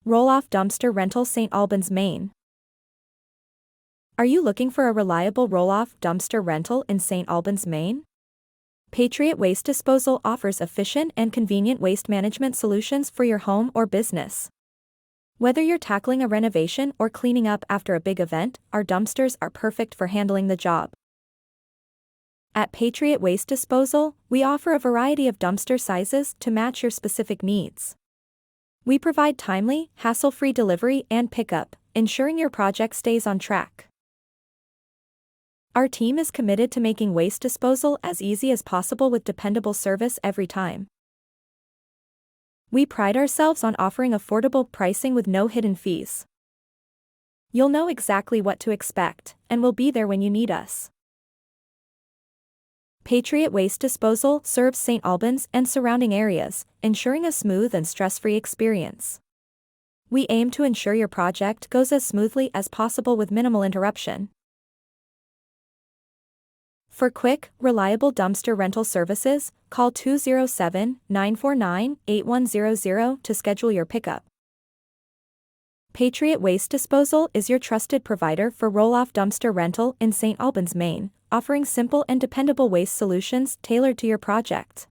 Roll-off dumpster rental, St Albans, Maine. Are you looking for a reliable roll-off dumpster rental in St Albans, Maine? Patriot Waste Disposal offers efficient and convenient waste management solutions for your home or business. Whether you're tackling a renovation or cleaning up after a big event, our dumpsters are perfect for handling the job. At Patriot Waste Disposal, we offer a variety of dumpster sizes to match your specific needs. We provide timely, hassle-free delivery and pickup, ensuring your project stays on track. Our team is committed to making waste disposal as easy as possible with dependable service every time. We pride ourselves on offering affordable pricing with no hidden fees. You'll know exactly what to expect, and we'll be there when you need us. Patriot Waste Disposal serves St Albans and surrounding areas, ensuring a smooth and stress-free experience. We aim to ensure your project goes as smoothly as possible with minimal interruption. For quick, reliable dumpster rental services, call 207-949-8100 to schedule your pickup. Patriot Waste Disposal is your trusted provider for roll-off dumpster rental in St Albans, Maine, offering simple and dependable waste solutions tailored to your project.